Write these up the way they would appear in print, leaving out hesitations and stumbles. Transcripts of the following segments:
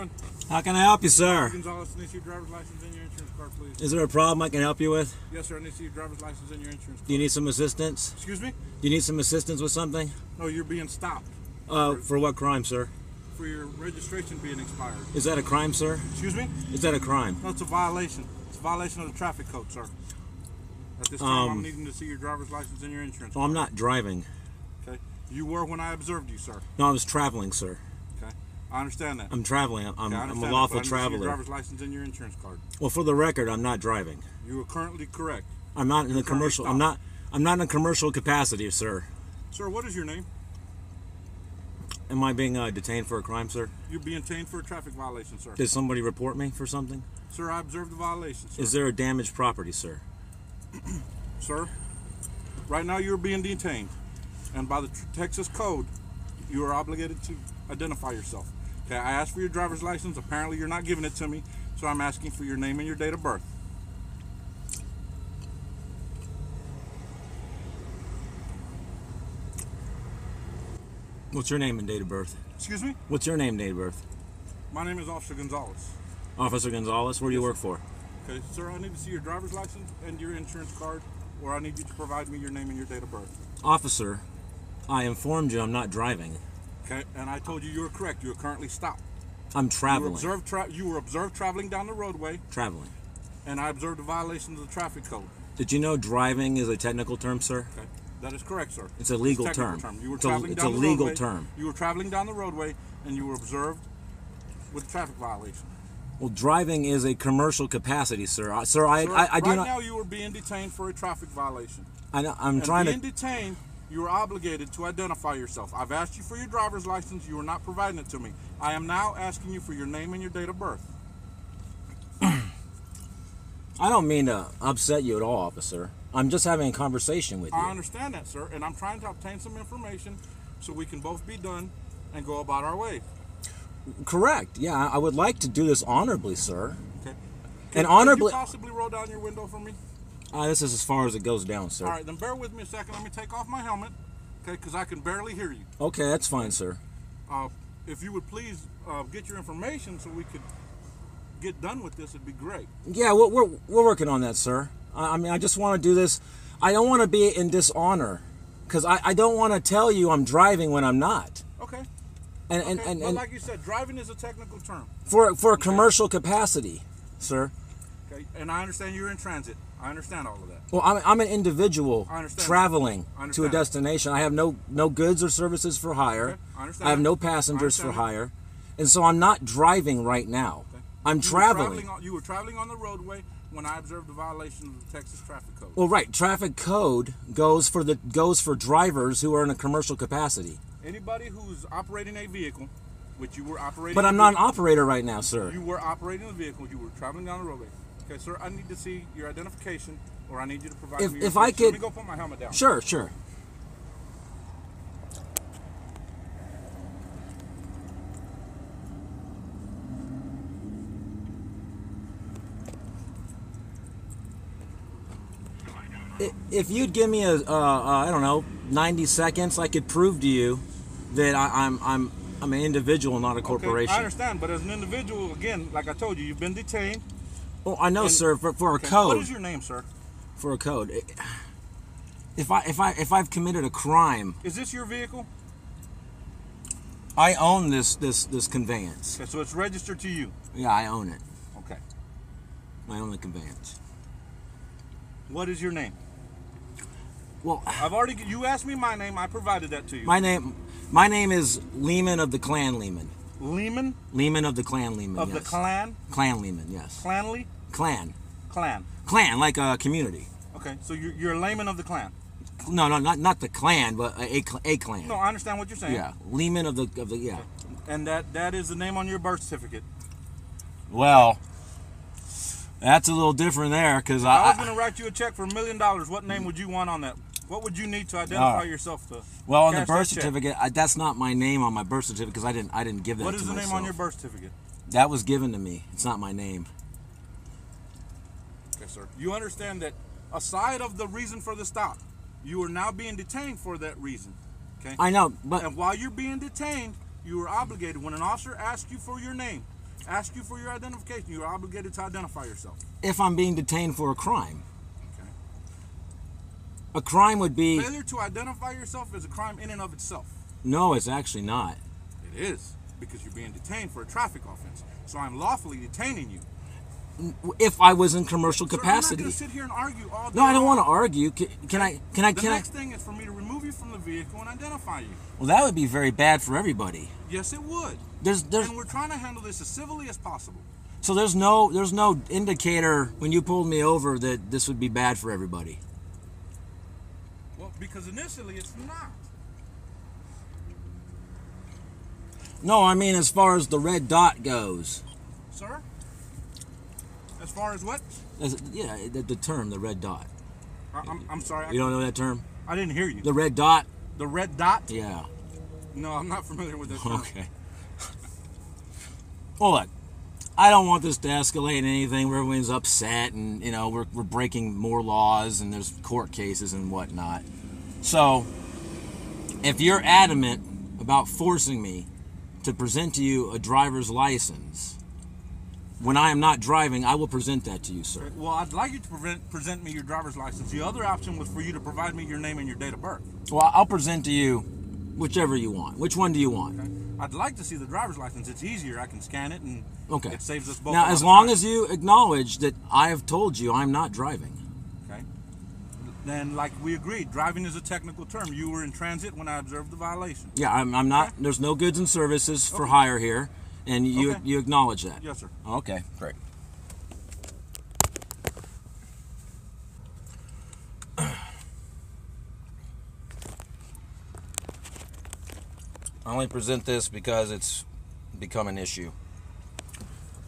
doing? How can I help you, sir? Gonzalez, I need to see your driver's license and your insurance card, please. Is there a problem I can help you with? Yes, sir. I need to see your driver's license and your insurance card. Do you need some assistance? Excuse me? Do you need some assistance with something? No, you're being stopped. For what crime, sir? For your registration being expired. Is that a crime, sir? Excuse me? Is that a crime? No, it's a violation. It's a violation of the traffic code, sir. At this time, I'm needing to see your driver's license and your insurance card. Oh, I'm not driving. Okay. You were when I observed you, sir. No, I was traveling, sir. Okay. I understand that. I'm traveling. I'm a lawful that, but I need to see traveler. your driver's license and your insurance card. Well, for the record, I'm not driving. You are currently correct. I'm not in a commercial. I'm not in a commercial capacity, sir. Sir, what is your name? Am I being detained for a crime, sir? You're being detained for a traffic violation, sir. Did somebody report me for something? Sir, I observed the violation, sir. Is there a damaged property, sir? Sir, right now you're being detained. And by the Texas code, you are obligated to identify yourself. Okay, I asked for your driver's license. Apparently you're not giving it to me. So I'm asking for your name and your date of birth. What's your name and date of birth? Excuse me? What's your name and date of birth? My name is Officer Gonzalez. Officer Gonzalez, where do you work for? Okay, sir, I need to see your driver's license and your insurance card, or I need you to provide me your name and your date of birth. Officer, I informed you I'm not driving. Okay, and I told you were correct. You are currently stopped. I'm traveling. You were observed traveling down the roadway. Traveling. And I observed a violation of the traffic code. Did you know driving is a technical term, sir? Okay. That is correct, sir. It's a legal term. You were traveling down the roadway. It's a legal term. You were traveling down the roadway and you were observed with a traffic violation. Well, driving is a commercial capacity, sir. I do right not. Right now, you are being detained for a traffic violation. I'm trying to. Being detained, you are obligated to identify yourself. I've asked you for your driver's license. You are not providing it to me. I am now asking you for your name and your date of birth. I don't mean to upset you at all, officer. I'm just having a conversation with you. I understand that, sir, and I'm trying to obtain some information so we can both be done and go about our way. Correct. Yeah, I would like to do this honorably, sir. Okay. And honorably. Could you possibly roll down your window for me? This is as far as it goes down, sir. All right, then bear with me a second. Let me take off my helmet, okay, because I can barely hear you. Okay, that's fine, sir. If you would please get your information so we could get done with this, it'd be great. Yeah, we're working on that, sir. I mean, I just want to do this. I don't want to be in dishonor, because I don't want to tell you I'm driving when I'm not. Okay. And but like you said, driving is a technical term. For a commercial capacity, sir. Okay, and I understand you're in transit. I understand all of that. Well, I'm an individual traveling to a that. destination. I have no goods or services for hire. Okay. I understand. I have no passengers for hire. And so I'm not driving right now. Okay. I'm traveling. You were traveling on the roadway when I observed a violation of the Texas traffic code. Well, right. Traffic code goes for drivers who are in a commercial capacity. Anybody who's operating a vehicle, which you were operating. But I'm not an operator right now, sir. You were operating a vehicle. You were traveling down the roadway. Okay, sir, I need to see your identification, or I need you to provide me your if I could. Let me go put my helmet down. Sure. If you'd give me I don't know, 90 seconds, I could prove to you that I'm an individual, not a corporation. Okay, I understand, but as an individual, again, like I told you, you've been detained. Oh, I know, sir. For a code. What is your name, sir? For a code. If I've committed a crime. Is this your vehicle? I own this conveyance. Okay, so it's registered to you. Yeah, I own it. Okay. I own the conveyance. What is your name? Well, you asked me my name. I provided that to you. My name is Lehman of the Clan Lehman. Lehman? Lehman of the Clan Lehman. Of yes. the clan? Clan Lehman, yes. Clanley? Clan. Clan. Clan, like a community. Okay, so you're a layman of the clan. No, not the clan, but a clan. No, I understand what you're saying. Yeah, Lehman of the yeah. Okay. And that is the name on your birth certificate. Well, that's a little different there, because I was going to write you a check for $1 million. What name would you want on that? What would you need to identify yourself to? Well, on the birth certificate, that's not my name on my birth certificate, because I didn't give that to myself. What is the name on your birth certificate? That was given to me. It's not my name. Okay, sir. You understand that aside of the reason for the stop, you are now being detained for that reason. Okay. I know, but and while you're being detained, you are obligated when an officer asks you for your name Ask you for your identification. You're obligated to identify yourself. If I'm being detained for a crime. Okay. A crime would be... Failure to identify yourself is a crime in and of itself. No, it's actually not. It is, because you're being detained for a traffic offense. So I'm lawfully detaining you. If I was in commercial Sir, capacity. I'm not going to sit here and argue all day. No, I don't long. want to argue. Can I? The next thing is for me to remove you from the vehicle and identify you. Well, that would be very bad for everybody. Yes, it would. There's And we're trying to handle this as civilly as possible. So there's no indicator when you pulled me over that this would be bad for everybody. Well, because initially it's not. No, I mean as far as the red dot goes. Sir? As far as what? Yeah, the term, the red dot. I'm sorry. You don't know that term? I didn't hear you. The red dot? The red dot? Yeah. No, I'm not familiar with that term. Okay. Well, look, I don't want this to escalate in anything where everyone's upset and, you know, we're breaking more laws and there's court cases and whatnot. So, if you're adamant about forcing me to present to you a driver's license, when I am not driving, I will present that to you, sir. Well, I'd like you to present me your driver's license. The other option was for you to provide me your name and your date of birth. Well, I'll present to you whichever you want. Which one do you want? Okay. I'd like to see the driver's license. It's easier. I can scan it and it saves us both. Now, as long as you acknowledge that I have told you I'm not driving. Okay. Then, like we agreed, driving is a technical term. You were in transit when I observed the violation. Yeah, I'm not. Okay. There's no goods and services for hire here, and you acknowledge that. Yes, sir. Okay, great. I only present this because it's become an issue.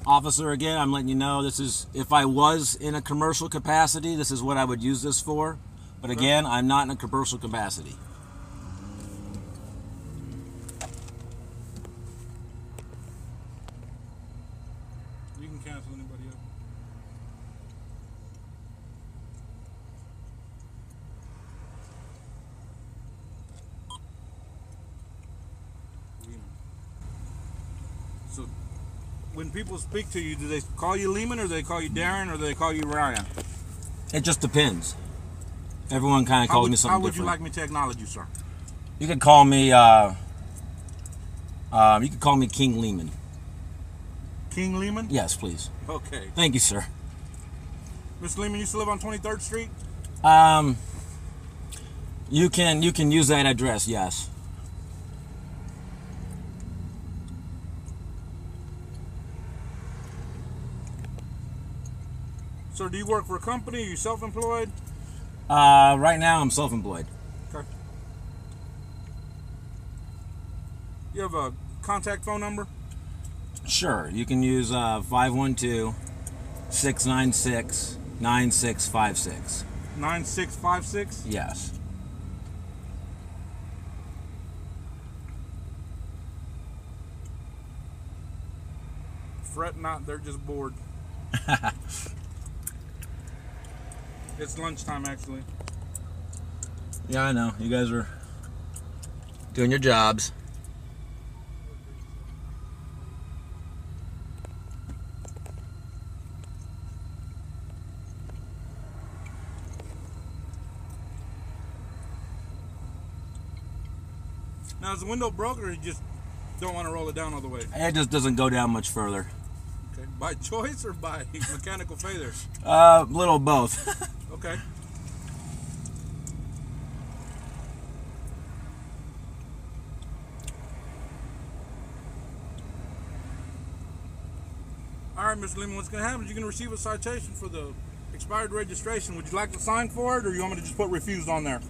Officer, again, I'm letting you know this is, if I was in a commercial capacity, this is what I would use this for. But again, I'm not in a commercial capacity. You can cancel anybody else. So, when people speak to you, do they call you Lehman, or do they call you Darren, or do they call you Ryan? It just depends. Everyone kind of calls me something different. How would you like me to acknowledge you, sir? You could call me, King Lehman. King Lehman? Yes, please. Okay. Thank you, sir. Mr. Lehman, you used to live on 23rd Street? You can use that address, yes. Sir, do you work for a company? Are you self-employed? Right now I'm self-employed. Okay. You have a contact phone number? Sure. You can use 512-696-9656. 9656? Yes. Fret not, they're just bored. It's lunchtime, actually. Yeah, I know. You guys are doing your jobs. Now, is the window broken, or you just don't want to roll it down all the way? It just doesn't go down much further. Okay. By choice or by mechanical failure? Little both. Okay. All right, Mr. Lehman, what's going to happen is you're going to receive a citation for the expired registration. Would you like to sign for it, or you want me to just put refused on there?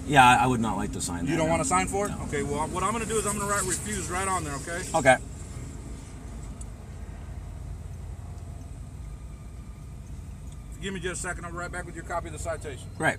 Yeah, I would not like to sign that. You don't want to sign for it? No. Okay, well, what I'm going to do is I'm going to write refused right on there, okay? Okay. If you give me just a second, I'll be right back with your copy of the citation. Right.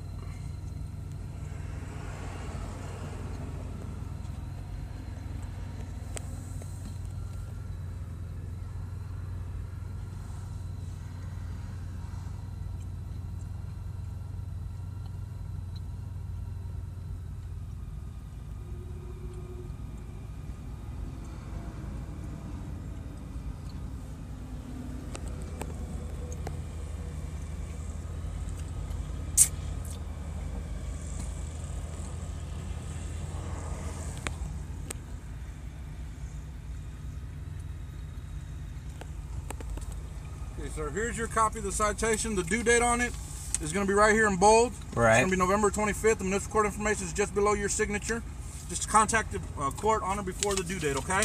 Okay, sir. Here's your copy of the citation. The due date on it is going to be right here in bold. Right. It's going to be November 25th. The municipal court information is just below your signature. Just contact the court on or before the due date, okay?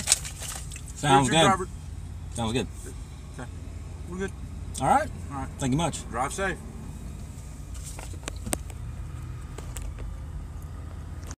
Sounds Here's your good. Sounds good. Okay. We're good. All right. All right. Thank you much. Drive safe.